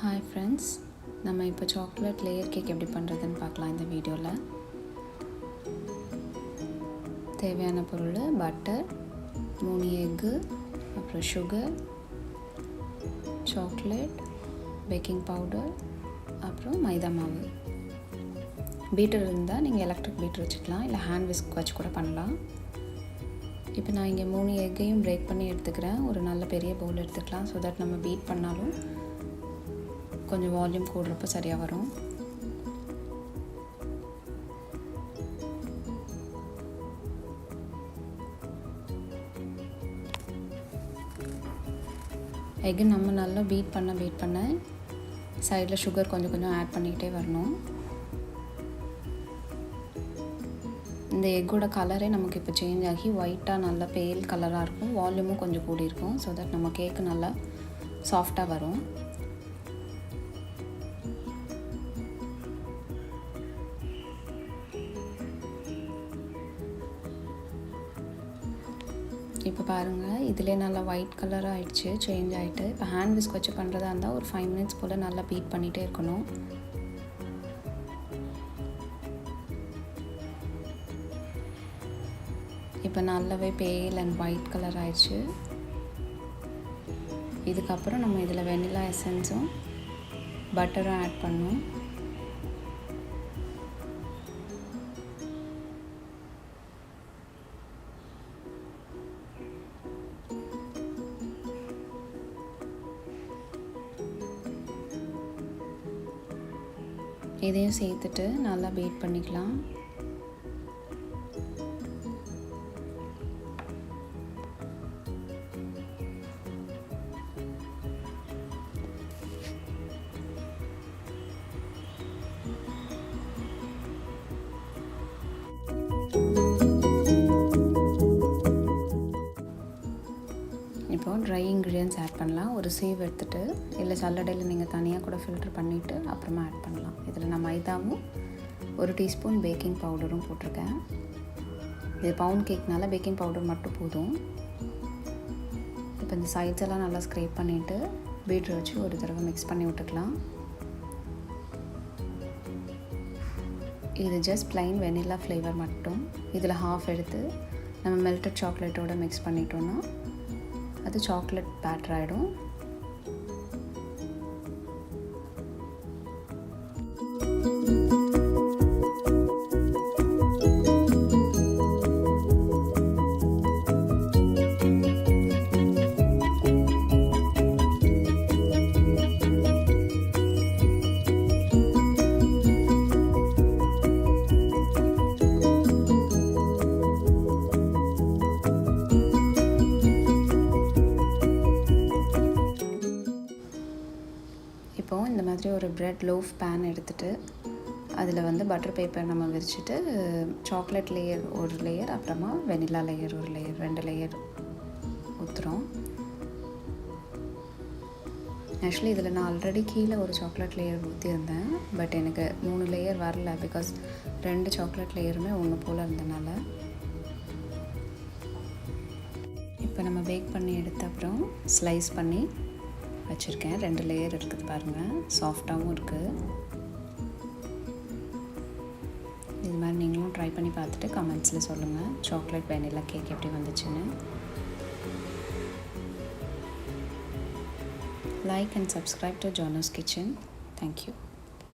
Hi friends, நம்ம இப்போ chocolate layer cake எப்படி பண்ணுறதுன்னு பார்க்கலாம். இந்த வீடியோவில் தேவையான பொருள் பட்டர், 3 எக்கு, அப்புறம் சுகர், சாக்லேட், பேக்கிங் பவுடர், அப்புறம் மைதா மாவு. பீட்டர் இருந்தால் நீங்கள் எலக்ட்ரிக் பீட்டர் வச்சுக்கலாம், இல்லை ஹேண்ட் விஸ்க் வச்சு கூட பண்ணலாம். இப்போ நான் இங்கே 3 எக்கையும் பிரேக் பண்ணி எடுத்துக்கிறேன். ஒரு நல்ல பெரிய பவுல் எடுத்துக்கலாம், ஸோ தட் நம்ம பீட் பண்ணாலும் கொஞ்சம் வால்யூம் கூடுறப்ப சரியாக வரும். எக்கு நம்ம நல்லா பீட் பண்ண சைடில் சுகர் கொஞ்சம் ஆட் பண்ணிக்கிட்டே வரணும். இந்த எக்கோட கலரே நமக்கு இப்போ சேஞ்ச் ஆகி ஒயிட்டாக நல்லா பேல் கலராக இருக்கும். வால்யூமும் கொஞ்சம் கூடி இருக்கும், ஸோ தட் நம்ம கேக்கு நல்லா சாஃப்டாக வரும். இப்போ பாருங்கள், இதிலே நல்லா ஒயிட் கலராக ஆகிடுச்சு, சேஞ்ச் ஆகிட்டு. இப்போ ஹேண்ட் விஸ்க் வச்சு பண்ணுறதா இருந்தால் ஒரு 5 மினிட்ஸ் போல் நல்லா பீட் பண்ணிகிட்டே இருக்கணும். இப்போ நல்லாவே பேல் அண்ட் ஒயிட் கலர் ஆயிடுச்சு. இதுக்கப்புறம் நம்ம இதில் வெனிலா எசன்ஸும் பட்டரும் ஆட் பண்ணணும். இதையும் சேர்த்துட்டு நல்லா பீட் பண்ணிக்கலாம். இப்போ ட்ரை இன்க்ரீடியன்ஸ் ஆட் பண்ணலாம். ஒரு சீவ் எடுத்துகிட்டு, இல்லை சல்லடையில் நீங்கள் தனியாக கூட ஃபில்ட்ரு பண்ணிவிட்டு அப்புறமா ஆட் பண்ணலாம். இதில் நான் மைதாவும் 1 டீஸ்பூன் பேக்கிங் பவுடரும் போட்டிருக்கேன். இது பவுண்ட் கேக்னால பேக்கிங் பவுடர் மட்டும் போதும். இப்போ இந்த சைட்ஸ் எல்லாம் நல்லா ஸ்க்ரேப் பண்ணிவிட்டு பீட்டர் வச்சு ஒரு தடவை மிக்ஸ் பண்ணி விட்டுக்கலாம். இது ஜஸ்ட் ப்ளைன் வெனிலா ஃப்ளேவர் மட்டும். இதில் ஹாஃப் எடுத்து நம்ம மெல்டட் சாக்லேட்டோடு மிக்ஸ் பண்ணிட்டோன்னா அது சாக்லேட் பேட்டர் ஆகிடும். இப்போது இந்த மாதிரி ஒரு ப்ரெட் லோஃப் பேன் எடுத்துகிட்டு அதில் வந்து பட்டர் பேப்பர் நம்ம விரிச்சிட்டு சாக்லேட் லேயர் ஒரு லேயர், அப்புறமா வெனிலா லேயர் ஒரு லேயர், 2 லேயர் ஊற்றுறோம். ஆக்சுவலி இதில் நான் ஆல்ரெடி கீழே ஒரு சாக்லேட் லேயர் ஊற்றியிருந்தேன், பட் எனக்கு 3 லேயர் வரல, பிகாஸ் 2 சாக்லேட் லேயருமே ஒன்று போல் இருந்தனால. இப்போ நம்ம பேக் பண்ணி எடுத்த அப்புறம் ஸ்லைஸ் பண்ணி வச்சுருக்கேன். 2 லேயர் இருக்குது பாருங்கள், சாஃப்டாகவும் இருக்குது. இது மாதிரி நீங்களும் ட்ரை பண்ணி பார்த்துட்டு கமெண்ட்ஸில் சொல்லுங்கள் சாக்லேட் வெனிலா கேக் எப்படி வந்துச்சுன்னு. Like and subscribe to Jano's kitchen. Thank you.